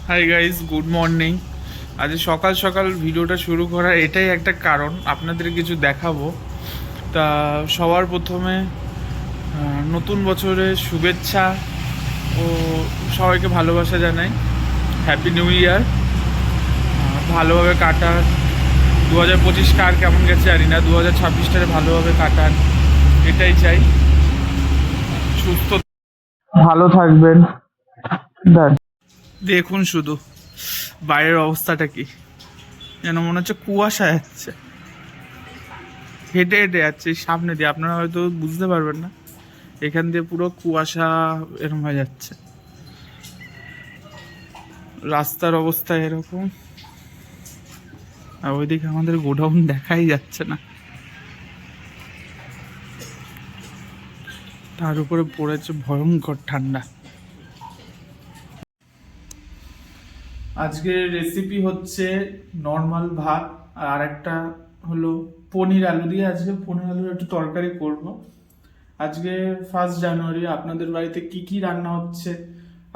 Hi guys, good morning. আজ সকাল সকাল ভিডিওটা শুরু করার এটাই একটা কারণ, আপনাদের কিছু দেখাবো। তা সবার প্রথমে নতুন বছরের শুভেচ্ছা ও সবাইকে ভালোবাসা জানাই। Happy new year. ভালোভাবে কাটান। 2025 কার কেমন গেছে জানি না, 2026টারে ভালোভাবে কাটান, এটাই চাই। সুস্থ ভালো থাকবেন। দেখুন শুধু বাইরের অবস্থাটা কি, যেন মনে হচ্ছে কুয়াশা যাচ্ছে। হেঁটে হেঁটে যাচ্ছে সামনে দিয়ে, আপনারা হয়তো বুঝতে পারবেন না, এখান দিয়ে পুরো কুয়াশা এরকম হয়ে যাচ্ছে। রাস্তার অবস্থা এরকম, আর ওইদিকে আমাদের গোডাউন দেখাই যাচ্ছে না, তার উপরে পড়েছে ভয়ঙ্কর ঠান্ডা। আজকের রেসিপি হচ্ছে নর্মাল ভাত, আর একটা হলো পনির আলু দিয়ে। আজকে পনির আলুর একটু তরকারি করব। আজকে 1 জানুয়ারি, আপনাদের বাড়িতে কি কি রান্না হচ্ছে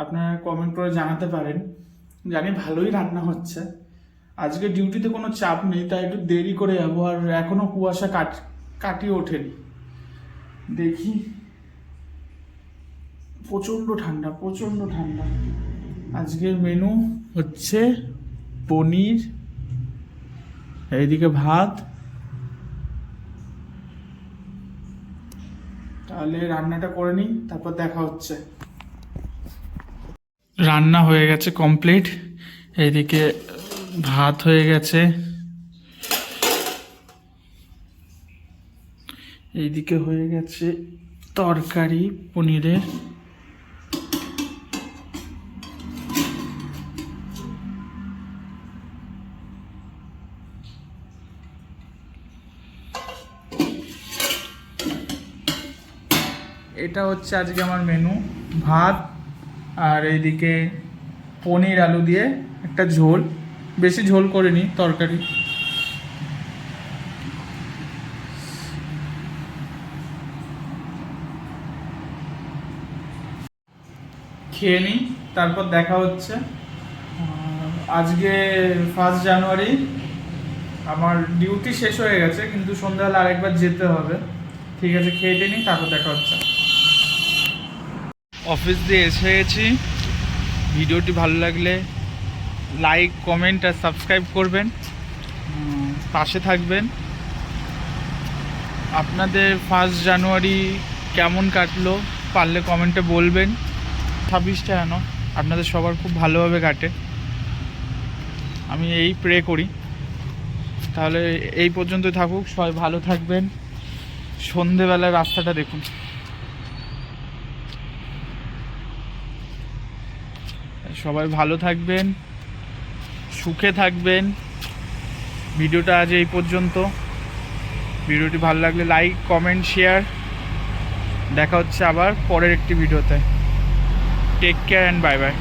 আপনারা কমেন্ট করে জানাতে পারেন। জানি ভালোই রান্না হচ্ছে। আজকে ডিউটিতে কোনো চাপ নেই, তাই একটু দেরি করে যাবো, আর এখনো কুয়াশা কাটিয়ে ওঠেনি। দেখি, প্রচণ্ড ঠান্ডা, প্রচণ্ড ঠান্ডা। আজকের মেনু হচ্ছে পনির, এইদিকে ভাত। তাহলে রান্নাটা করে নিই, তারপর দেখা হচ্ছে। রান্না হয়ে গেছে কমপ্লিট। এইদিকে ভাত হয়ে গেছে, এইদিকে হয়ে গেছে তরকারি পনিরের। এটা হচ্ছে আজকে আমার মেনু, ভাত আর এইদিকে পনির আলু দিয়ে একটা ঝোল, বেশি ঝোল করিনি তরকারি। খেয়ে নিই, তারপর দেখা হচ্ছে। আজকে 1 জানুয়ারি, আমার ডিউটি শেষ হয়ে গেছে, কিন্তু সন্ধ্যাবেলা আরেকবার যেতে হবে। ঠিক আছে, খেয়ে নিই, তারপর দেখা হচ্ছে। অফিস দিয়ে এসে গেছি। ভিডিওটি ভালো লাগলে লাইক, কমেন্ট আর সাবস্ক্রাইব করবেন, পাশে থাকবেন। আপনাদের 1 জানুয়ারি কেমন কাটলো পারলে কমেন্টে বলবেন। 26টা যেন আপনাদের সবার খুব ভালোভাবে কাটে, আমি এই প্রে করি। তাহলে এই পর্যন্তই থাকুক, সবাই ভালো থাকবেন। সন্ধেবেলার রাস্তাটা দেখুন, সবাই ভালো থাকবেন, সুখে থাকবেন। ভিডিওটা আজ এই পর্যন্ত। ভিডিওটি ভালো লাগলে লাইক, কমেন্ট, শেয়ার। দেখা হচ্ছে আবার পরের একটি ভিডিওতে। Take care and bye by.